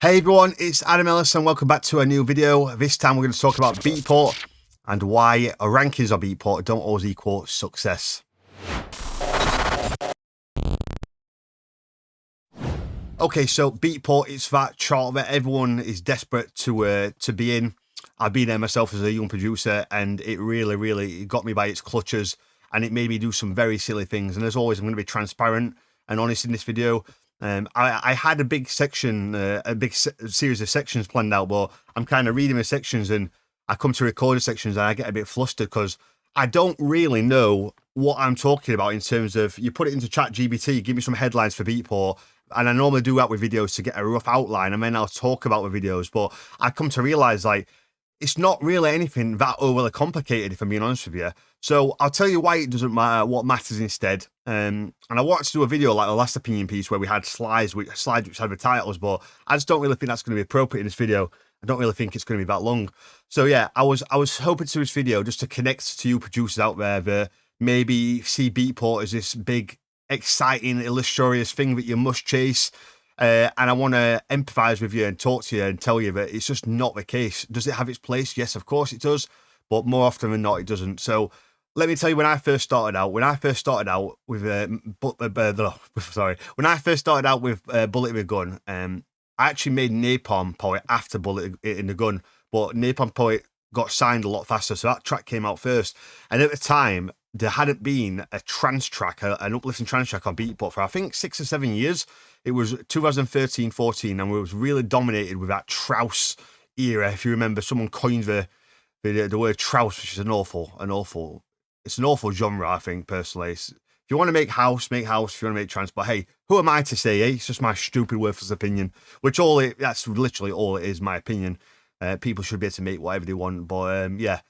Hey everyone, it's Adam Ellis and welcome back to a new video. This time we're going to talk about Beatport and why rankings of Beatport don't always equal success. Okay, so Beatport, it's that chart that everyone is desperate to be in. I've been there myself as a young producer and it really got me by its clutches and it made me do some very silly things. And as always, I'm going to be transparent and honest in this video. I had a big section, series of sections planned out, but I'm kind of reading the sections and I come to record the sections and I get a bit flustered because I don't really know what I'm talking about in terms of, you put it into ChatGPT, give me some headlines for Beatport, and I normally do that with videos to get a rough outline and then I'll talk about the videos, but I come to realize like, it's not really anything that overly complicated, if I'm being honest with you. So I'll tell you why it doesn't matter, what matters instead. And I wanted to do a video like the last opinion piece where we had slides which had the titles, but I just don't really think that's going to be appropriate in this video. I don't really think it's going to be that long. So yeah, I was hoping to do this video just to connect to you producers out there that maybe see Beatport as this big, exciting, illustrious thing that you must chase. And I want to empathize with you and talk to you and tell you that it's just not the case. Does it have its place? Yes, of course it does, but more often than not, it doesn't. So let me tell you, when I first started out with Bullet in the Gun, I actually made Napalm Poet after Bullet in the Gun, but Napalm Poet got signed a lot faster, so that track came out first. And at the time, there hadn't been a trance track, an uplifting trance track on Beatport for I think 6 or 7 years. It was 2013-14, and we was really dominated with that Trouse era. If you remember, someone coined the word Trouse, which is an awful genre, I think, personally. If you want to make house, make house. If you want to make trance, but hey, who am I to say, eh? It's just my stupid, worthless opinion, that's literally all it is, my opinion. People should be able to make whatever they want, but yeah.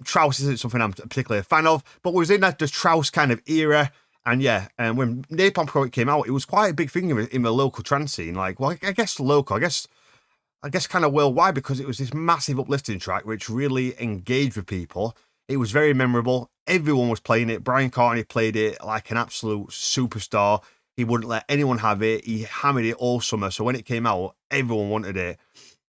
Trouse isn't something I'm particularly a fan of, but was in that the Trouse kind of era. And yeah, when Napalm Poet came out, it was quite a big thing in the local trance scene. Like, well, I guess local, I guess kind of worldwide, because it was this massive uplifting track which really engaged with people. It was very memorable. Everyone was playing it. Brian Carney played it like an absolute superstar. He wouldn't let anyone have it. He hammered it all summer. So when it came out, everyone wanted it.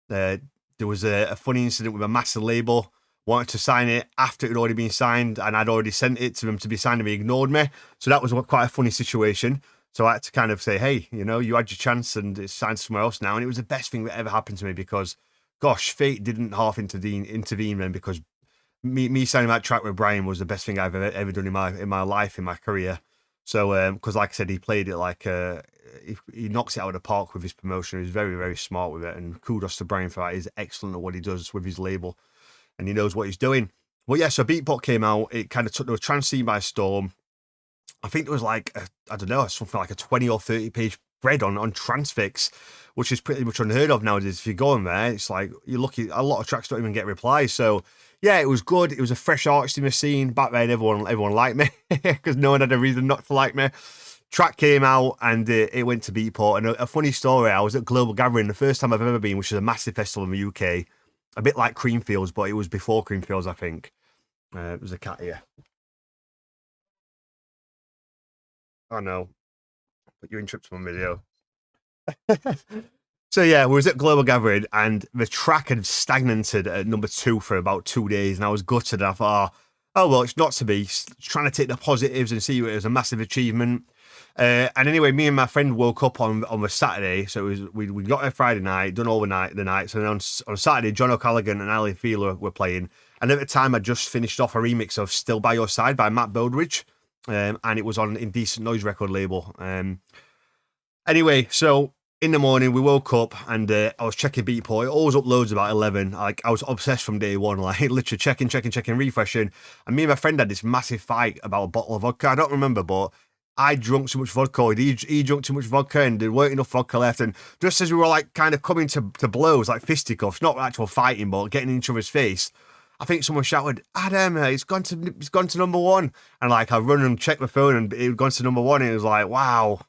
There was a funny incident with a massive label. Wanted to sign it after it had already been signed, and I'd already sent it to them to be signed, and he ignored me. So that was quite a funny situation. So I had to kind of say, hey, you know, you had your chance and it's signed somewhere else now. And it was the best thing that ever happened to me because, gosh, fate didn't half intervene then, because me signing that track with Brian was the best thing I've ever done in my life, in my career. So, because like I said, he played it like, he knocks it out of the park with his promotion. He was very smart with it, and kudos to Brian for that. He's excellent at what he does with his label, and he knows what he's doing. Well, yeah, so Beatport came out. It kind of took the trance scene by storm. I think there was like, I don't know, something like a 20 or 30 page thread on Transfix, which is pretty much unheard of nowadays. If you go on there, it's like, you're lucky, a lot of tracks don't even get replies. So yeah, it was good. It was a fresh artist in the scene. Back then, everyone liked me because no one had a reason not to like me. Track came out and it went to Beatport. And a funny story, I was at Global Gathering, the first time I've ever been, which is a massive festival in the UK. A bit like Creamfields, but it was before Creamfields, I think. It was a cat here. Oh no, but you interrupted my video. So yeah, we was at Global Gathering and the track had stagnated at number 2 for about 2 days, and I was gutted. And I thought, oh well, it's not to be. Trying to take the positives and see it as a massive achievement. And anyway, me and my friend woke up on a Saturday, so it was we got there Friday night, done all the nights, and then on Saturday, John O'Callaghan and Ali Feeler were playing. And at the time, I just finished off a remix of "Still by Your Side" by Matt Bowdridge, and it was on Indecent Noise record label. Anyway, so in the morning we woke up and I was checking Beatport. It always uploads about 11. Like, I was obsessed from day one, like literally checking, refreshing. And me and my friend had this massive fight about a bottle of vodka. I don't remember, but I drank too much vodka. He drank too much vodka, and there weren't enough vodka left. And just as we were like kind of coming to blows, like fisticuffs, not actual fighting, but getting in each other's face, I think someone shouted, "Adam, it's gone to number 1." And like, I run and check my phone, and it had gone to number 1. And it was like, wow,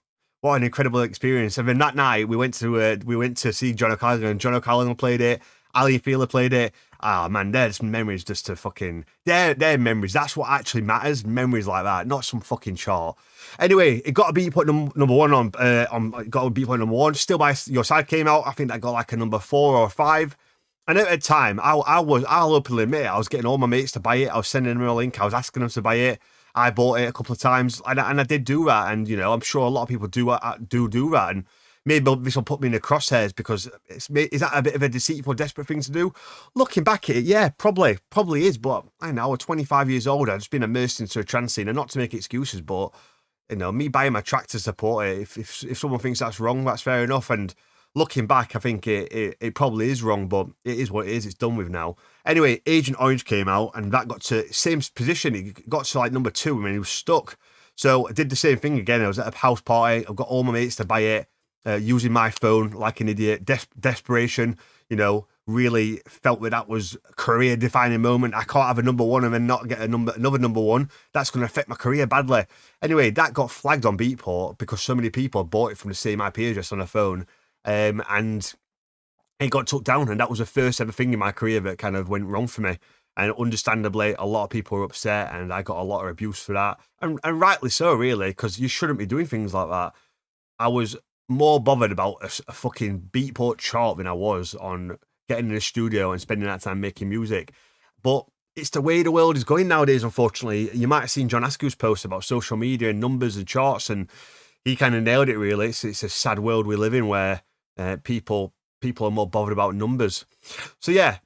what an incredible experience. And then that night we went to see John O'Callaghan, and John O'Callaghan played it. Ali Feeler played it. Ah man, there's memories just to fucking they're memories. That's what actually matters. Memories like that, not some fucking chart. Anyway, it got a Beatport number one on got a Beatport number one. Still by Your Side came out. I think that got like a number 4 or 5. And at the time, I'll openly admit it, I was getting all my mates to buy it. I was sending them a link. I was asking them to buy it. I bought it a couple of times, and I did do that. And you know, I'm sure a lot of people do that. And maybe this will put me in the crosshairs because is that a bit of a deceitful, desperate thing to do? Looking back at it, yeah, probably is. But I know, I was 25 years old. I've just been immersed into a trance scene, and not to make excuses, but you know, me buying my track to support it. If someone thinks that's wrong, that's fair enough. And looking back, I think it probably is wrong, but it is what it is. It's done with now. Anyway, Agent Orange came out, and that got to same position. It got to like number 2, and he was stuck. So I did the same thing again. I was at a house party. I've got all my mates to buy it, using my phone like an idiot. Desperation, you know, really felt that was a career-defining moment. I can't have a number 1 and then not get another number 1. That's going to affect my career badly. Anyway, that got flagged on Beatport because so many people bought it from the same IP address on their phone. And it got took down, and that was the first ever thing in my career that kind of went wrong for me. And understandably, a lot of people were upset, and I got a lot of abuse for that, and rightly so, really, because you shouldn't be doing things like that. I was more bothered about a fucking Beatport chart than I was on getting in the studio and spending that time making music. But it's the way the world is going nowadays, unfortunately. You might have seen John Askew's post about social media and numbers and charts, and he kind of nailed it, really. It's a sad world we live in where people are more bothered about numbers. So yeah,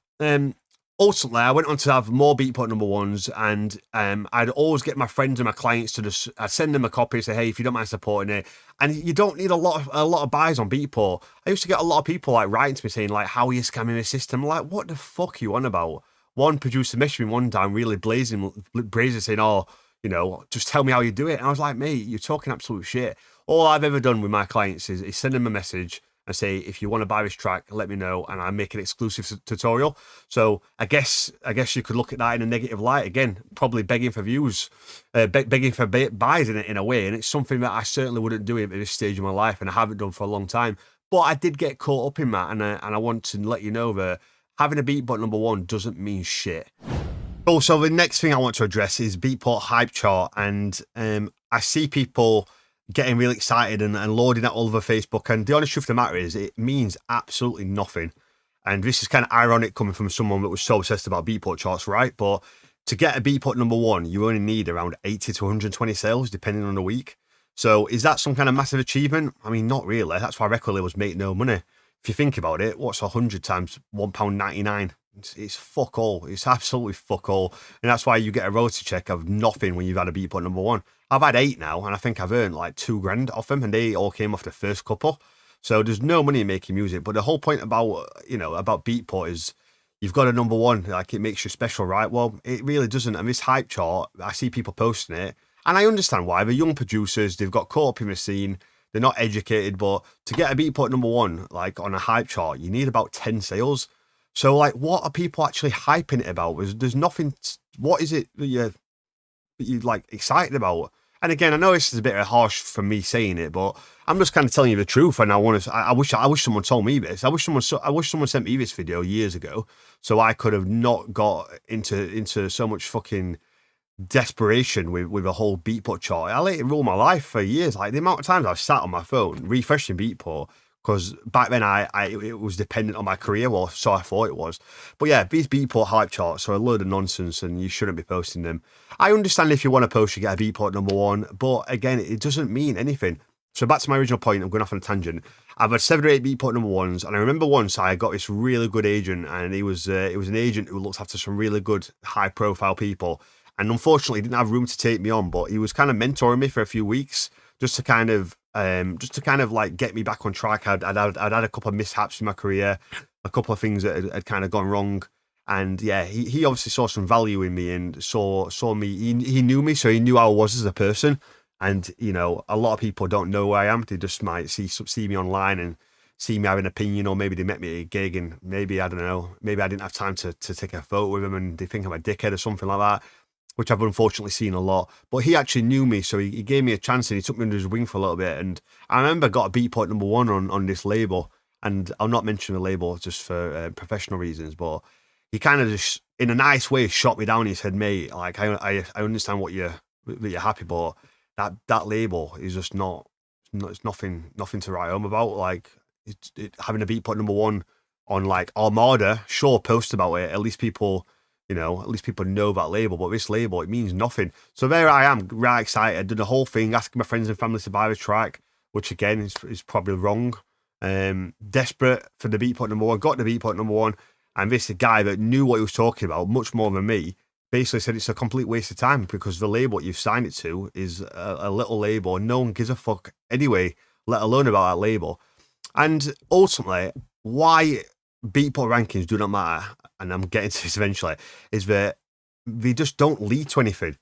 ultimately I went on to have more Beatport number 1s, and I'd always get my friends and my clients to just, I'd send them a copy and say, hey, if you don't mind supporting it. And you don't need a lot of buys on Beatport. I used to get a lot of people like writing to me saying like, how are you scamming the system? I'm like, what the fuck are you on about? One producer messaged me one time really brazen saying, oh, you know, just tell me how you do it. And I was like, mate, you're talking absolute shit. All I've ever done with my clients is send them a message and say, if you want to buy this track, let me know, and I make an exclusive tutorial. So I guess you could look at that in a negative light. Again, probably begging for views, begging for buys in a way. And it's something that I certainly wouldn't do at this stage of my life, and I haven't done for a long time. But I did get caught up in that, and I want to let you know that having a Beatport number 1 doesn't mean shit. Also, the next thing I want to address is Beatport hype chart, and I see people getting really excited and loading that all over Facebook, and the honest truth of the matter is it means absolutely nothing. And this is kind of ironic coming from someone that was so obsessed about Beatport charts, right? But to get a Beatport number 1, you only need around 80 to 120 sales depending on the week. So is that some kind of massive achievement? I mean, not really. That's why record labels make no money. If you think about it, what's 100 times £1.99? It's fuck all. It's absolutely fuck all. And that's why you get a royalty check of nothing when you've had a Beatport number 1. I've had 8 now, and I think I've earned like $2,000 off them, and they all came off the first couple. So there's no money in making music. But the whole point about Beatport is you've got a number 1, like it makes you special, right? Well, it really doesn't. And this hype chart, I see people posting it, and I understand why. They're young producers, they've got caught up in the scene, they're not educated, but to get a Beatport number 1, like on a hype chart, you need about 10 sales. So, like, what are people actually hyping it about? There's nothing. What is it that you're like excited about? And again, I know this is a bit harsh for me saying it, but I'm just kind of telling you the truth. And I wish someone told me this. I wish someone sent me this video years ago, so I could have not got into so much fucking desperation with a whole Beatport chart. I let it rule my life for years. Like the amount of times I've sat on my phone refreshing Beatport, because back then it was dependent on my career, or so I thought it was. But yeah, these Beatport hype charts are a load of nonsense, and you shouldn't be posting them. I understand if you want to post, you get a Beatport number 1, but again, it doesn't mean anything. So back to my original point, I'm going off on a tangent. I've had 7 or 8 Beatport number 1s, and I remember once I got this really good agent, and it was an agent who looked after some really good high profile people, and unfortunately he didn't have room to take me on, but he was kind of mentoring me for a few weeks just to kind of like get me back on track. I'd had a couple of mishaps in my career, a couple of things that had kind of gone wrong. And yeah, he obviously saw some value in me and saw me. He knew me, so he knew how I was as a person. And you know, a lot of people don't know who I am. They just might see me online and see me have an opinion, or maybe they met me at a gig and maybe, I don't know, maybe I didn't have time to take a photo with them and they think I'm a dickhead or something like that, which I've unfortunately seen a lot. But he actually knew me, so he gave me a chance and he took me under his wing for a little bit. And I remember I got a Beatport number 1 on this label, and I'll not mention the label just for professional reasons, but he kind of just, in a nice way, shot me down. He said, "Mate, like I understand that you're happy, but that label is just it's nothing to write home about. Like having a Beatport #1 on like Armada, sure, post about it. At least people." At least people know that label, but this label, it means nothing. So there I am, right excited. Did the whole thing, asking my friends and family to buy the track, which again is probably wrong. Desperate for the Beatport #1, got the Beatport #1, and this guy that knew what he was talking about much more than me basically said it's a complete waste of time because the label you've signed it to is a little label and no one gives a fuck anyway, let alone about that label. And ultimately, why Beatport rankings do not matter, and I'm getting to this eventually, is that they just don't lead to anything.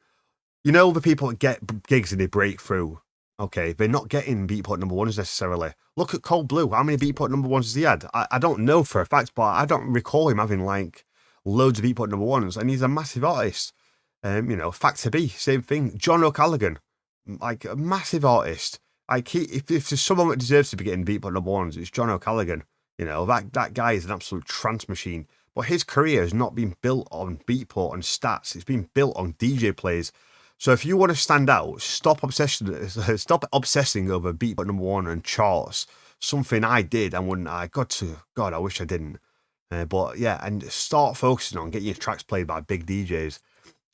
The people that get gigs and they break through, okay, they're not getting Beatport #1s necessarily. Look at Cold Blue. How many Beatport #1s has he had? I don't know for a fact, but I don't recall him having like loads of Beatport #1s, and he's a massive artist. Factor B, same thing. John O'Callaghan, like a massive artist. Like if there's someone that deserves to be getting Beatport #1s, it's John O'Callaghan. That guy is an absolute trance machine. But his career has not been built on Beatport and stats. It's been built on DJ plays. So if you want to stand out, stop obsessing over Beatport #1 and charts. Something I did and wouldn't I? God, I wish I didn't. But yeah, and start focusing on getting your tracks played by big DJs.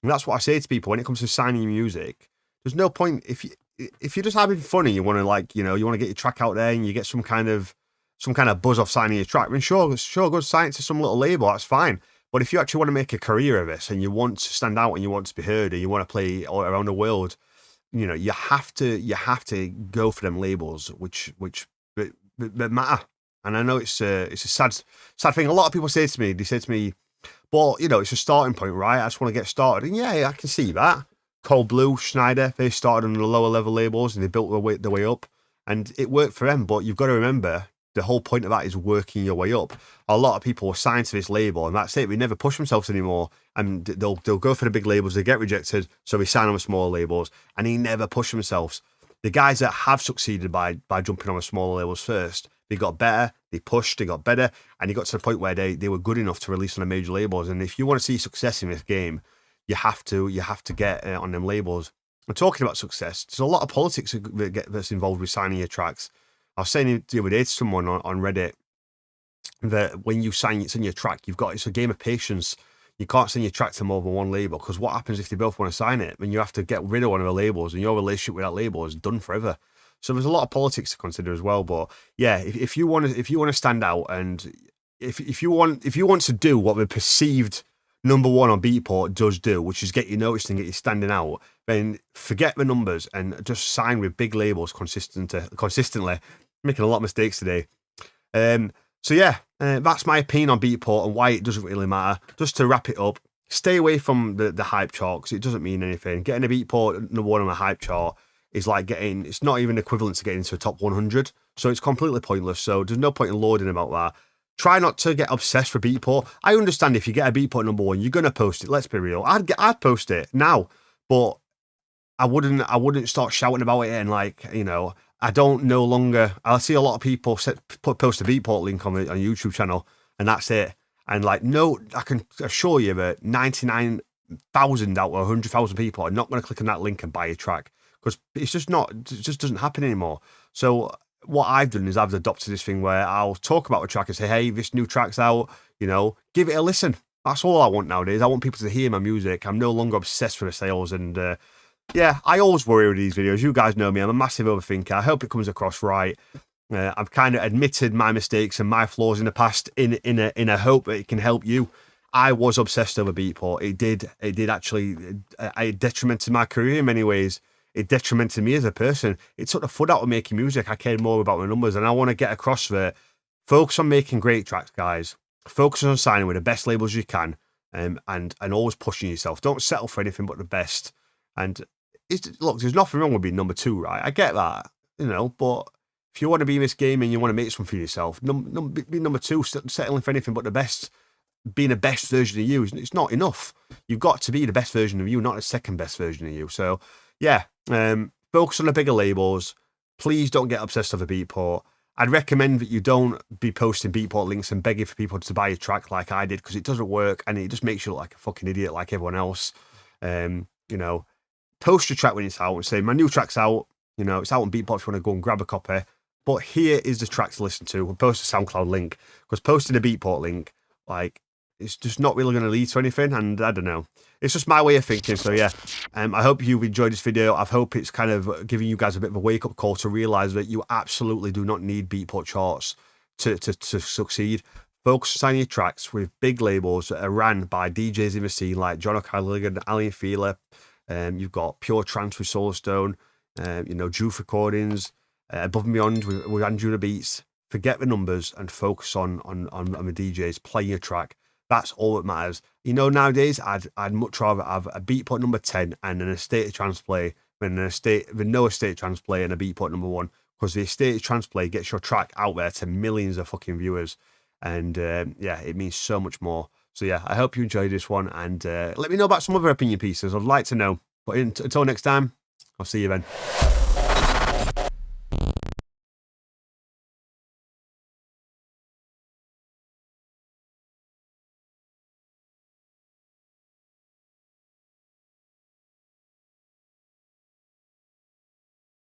And that's what I say to people when it comes to signing music. There's no point if you're just having fun and you want to you want to get your track out there and you get some kind of buzz off signing your track. I mean, sure, go sign it to some little label. That's fine. But if you actually want to make a career of this and you want to stand out and you want to be heard and you want to play all around the world, you have to go for them labels which matter. And I know it's a sad thing. A lot of people say to me, "Well, it's a starting point, right? I just want to get started." And yeah, I can see that. Cold Blue, Schneider, they started on the lower level labels and they built their way up, and it worked for them. But you've got to remember, the whole point of that is working your way up. A lot of people are signed to this label and that's it. They never push themselves anymore. And they'll go for the big labels, they get rejected, so they sign on with smaller labels, and they never push themselves. The guys that have succeeded by jumping on with smaller labels first, they got better, they pushed, they got better, and they got to the point where they were good enough to release on the major labels. And if you want to see success in this game, you have to get on them labels. And talking about success, there's a lot of politics that's involved with signing your tracks. I was saying the other day to someone on Reddit that when you sign your track, it's a game of patience. You can't send your track to more than one label because what happens if they both want to sign it? Then you have to get rid of one of the labels, and your relationship with that label is done forever. So there's a lot of politics to consider as well. But yeah, if you want to stand out, and if you want to do what the perceived #1 on Beatport does do, which is get you noticed and get you standing out, then forget the numbers and just sign with big labels consistently. Making a lot of mistakes today. So yeah, that's my opinion on Beatport and why it doesn't really matter. Just to wrap it up, stay away from the hype chart because it doesn't mean anything. Getting a Beatport #1 on a hype chart is like it's not even equivalent to getting into a top 100. So it's completely pointless. So there's no point in lauding about that. Try not to get obsessed with Beatport. I understand if you get a Beatport #1, you're gonna post it. Let's be real. I'd post it now, but I wouldn't start shouting about it and I don't no longer. I see a lot of people post a Beatport link on a YouTube channel and that's it. And no, I can assure you that 99,000 out of 100,000 people are not going to click on that link and buy a track because it just doesn't happen anymore. So what I've done is I've adopted this thing where I'll talk about a track and say, "Hey, this new track's out. Give it a listen." That's all I want nowadays. I want people to hear my music. I'm no longer obsessed with the sales and. Yeah, I always worry with these videos. You guys know me. I'm a massive overthinker. I hope it comes across right. I've kind of admitted my mistakes and my flaws in the past in a hope that it can help you. I was obsessed over Beatport. It did actually, it detrimented my career in many ways. It detrimented me as a person. It took the fun out of making music. I cared more about my numbers, and I want to get across that. Focus on making great tracks, guys. Focus on signing with the best labels you can, and always pushing yourself. Don't settle for anything but the best. And look, there's nothing wrong with being #2, right? I get that, but if you want to be in this game and you want to make something for yourself, be #2, settling for anything but the best, being the best version of you, it's not enough. You've got to be the best version of you, not the second best version of you. So, yeah, focus on the bigger labels. Please don't get obsessed over Beatport. I'd recommend that you don't be posting Beatport links and begging for people to buy your track like I did, because it doesn't work and it just makes you look like a fucking idiot like everyone else. You know, post your track when it's out and say, my new track's out, you know, it's out on Beatport if you want to go and grab a copy. But here is the track to listen to. We'll post a SoundCloud link, because posting a Beatport link, like, it's just not really going to lead to anything. And I don't know. It's just my way of thinking. So yeah, I hope you've enjoyed this video. I hope it's kind of giving you guys a bit of a wake-up call to realize that you absolutely do not need Beatport charts to succeed. Focus on signing your tracks with big labels that are ran by DJs in the scene like John O'Callaghan, Ali and Feeler. You've got Pure Trance with Solarstone, you know, Juice Recordings, Above and Beyond with Andrew Beats. Forget the numbers and focus on the DJs playing your track. That's all that matters. You know, nowadays I'd much rather have a Beatport number 10 and an Estate of Trance play than no Estate of Trance play and a Beatport number 1, because the Estate of Trance play gets your track out there to millions of fucking viewers, and yeah, it means so much more. So yeah, I hope you enjoyed this one, and let me know about some other opinion pieces. I'd like to know. But until next time, I'll see you then.